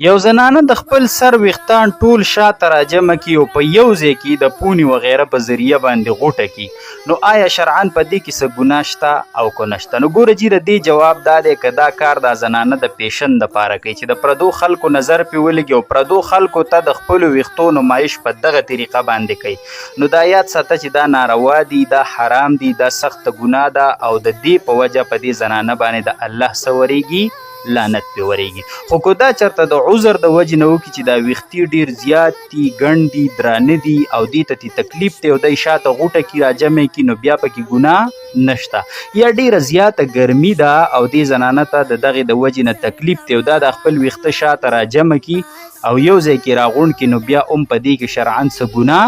یو زنانه د خپل سر ویښتان ټول شاته راجمع کړي او په یو ځای کې د پونې وغیره په ذریعه باندې غوټه کړي، نو آیا شرعاً په دې کې څه ګناه شته او که نشته؟ نو ګوره جیره دې جواب دا دی که دا کار دا زنانه د پیشن دپاره کوي چې د پردو خلکو نظر پرې ولګي او پردو خلکو ته د خپلو ویښتو نمایش په دغه طریقه باندې کوي، نو دا یاد ساته چې دا ناروا دي، دا حرام دي، دا سخته ګناه ده او د دې په وجه په دې زنانه باندې د الله څه ورېږي؟ لعنت پې ورېږي. خو که دا چېرته د عذر د وجې نه وکړي چې دا ویښتې ډېر زیات دي، ګڼ دي، درانه دي او دې ته تکلیف دی او دی شاته غوټه کړي راجمع کړي، نو بیا پکې ګناه نشته. یا ډېره زیاته ګرمي ده او دې زنانه ته د دغې د وجې نه تکلیف دی او دا د خپل ویښته شاته راجمع کړي او یو ځای کې راغونډ کړي، نو بیا هم په دې کې شرعاً څه ګناه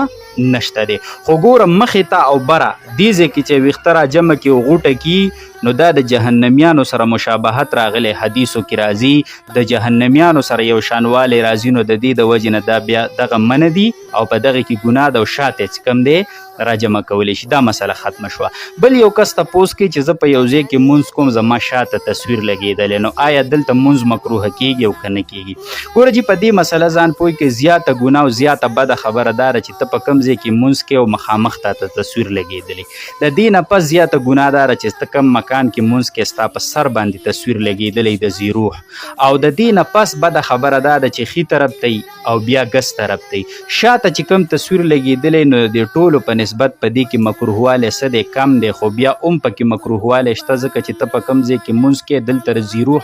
نشته دی. خو ګوره مخې ته او بره دې ځای کې چې ویښته راجمع کړي او غوټه کړي، نو دا د جهنمیانو سره مشابهت راغلی حدیثو کې راځي، د جهنمیانو سره یو شانوالی راځي، نو د دې د وجې نه دا بیا دغه منع دي او په دغه کې ګناه ده او شاته چې کوم دی راجمع کولی شي. دا مسله ختمه شوه. بل یو کس تپوس کوي چې زه په یو ځای کې مونځ کوم، زما شاته تصویر لګېدلی، نو آیا دلته مونځ مکروه کیږي او که نه کیږي؟ ګوره جي په دې مسله ځان پوه کړئ، زیاته ګناه او زیاته بده خبره دا ده چې ته په کوم ځای کې مونځ کوې او مخامخ تا ته تصویر لګېدلی. د دې نه پس زیاته ګناه دا ده چې ته کوم مکان کې مونځ کې ستا په سر باندې تصویر لګېدلی د زیروح، او د دې نه پس بده خبره دا ده چې ښي طرف ته او بیا ګس طرف ته شاته چې کوم تصویر لګېدلی، نو د ټولو په نسبت په دې کې مکروهوالی څه دی؟ کم دی، خو بیا هم پکې مکروهوالی شته، ځکه چې ته په کوم ځای کې مونځ کې دلته زیروح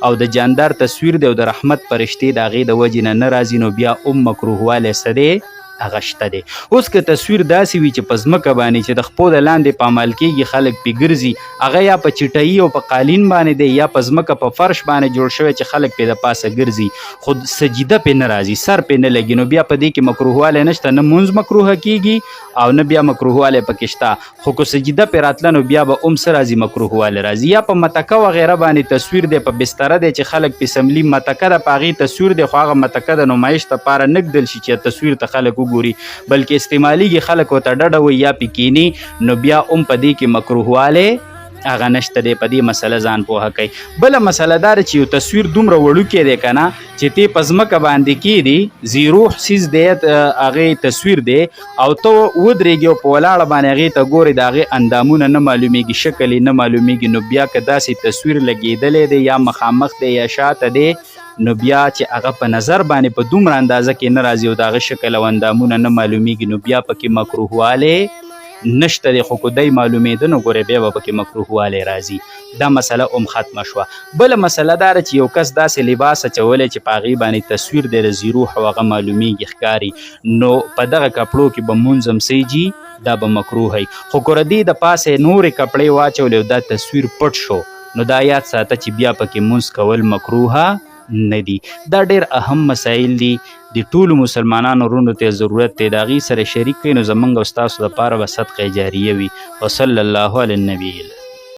او د جاندار تصویر دی او د رحمت فرشتې د هغې د وجې نه راځي، نو بیا هم مکروهوالی څه دی؟ هغه شته دی. اوس که تصویر داسې وي چې په ځمکه باندې چې د خپو د لاندې په عمل کېږي، خلک پې ګرځي، هغه یا په چټایي او په قالین باندې دی یا په ځمکه په فرش باندې جوړ شوی چې خلک پې د پاسه ګرځي، خو سجده پې نه راځي، سر پې نه لګي، نو بیا په دې کې مکروهوالی نشته، نه مونځ مکروه کېږي او نه بیا مکروهوالی پکې شته. خو که سجده پې راتله، نو بیا به هم څه راځي؟ مکروهوالی راځي. یا په متکه وغیره باندې تصویر دی، په بستره دی چې خلک پې سملي، متکه ده په هغې تصویر دی، خو هغه متکه د نمایش دپاره نه ږدل شي چې تصویر ته خلک وګوري، بلکې استعمالیږي، خلک ورته ډډه وایي یا پې کیني، نو بیا هم په دې کې مکروهوالی هغه نشته دی. په دې مسله ځان پوهه کوي. بله مسله دا ده چې یو تصویر دومره وړوکی دی که نه چې تی په ځمکه باندې کېږدي، زیروح څیز دی، هغې تصویر دی او ته ودرېږي او په ولاړه باندې هغې ته ګورې، د هغې اندامونه نه معلومیږي، شکل یې نه معلومیږي، نو بیا که داسې تصویر لګېدلی دی یا مخامخ دی یا شاته دی، نو بیا چې هغه په نظر باندې په دومره اندازه کې نه راځي او د هغه شکل او اندامونه نه معلومیږي، نو بیا پکې مکروهوالی نشته دی. خو که دی معلومېده، نو ګورې بیا به پکې مکروهوالی راځي. دا مسله هم ختمه شوه. بله مسله دا ده چې یو کس داسې لباس اچولی چې په هغې باندې تصویر دی د زیروح او هغه معلومیږي، ښکاري، نو په دغه کپړو کې به مونځ هم سیږي، دا به مکروه وي. خو که ردې د پاسه نورې کپړې واچولې او دا تصویر پټ شو، نو دا یاد ساته چې بیا پکې مونځ کول مکروه نه دي. دا ډېر اهم مسایل دي، د ټولو مسلمانانو وروڼو ته ضرورت دی د هغې سره شریک کړئ، نو زموږ او ستاسو دپاره به صدقه جاریه وي. وصلی الله علی النبی.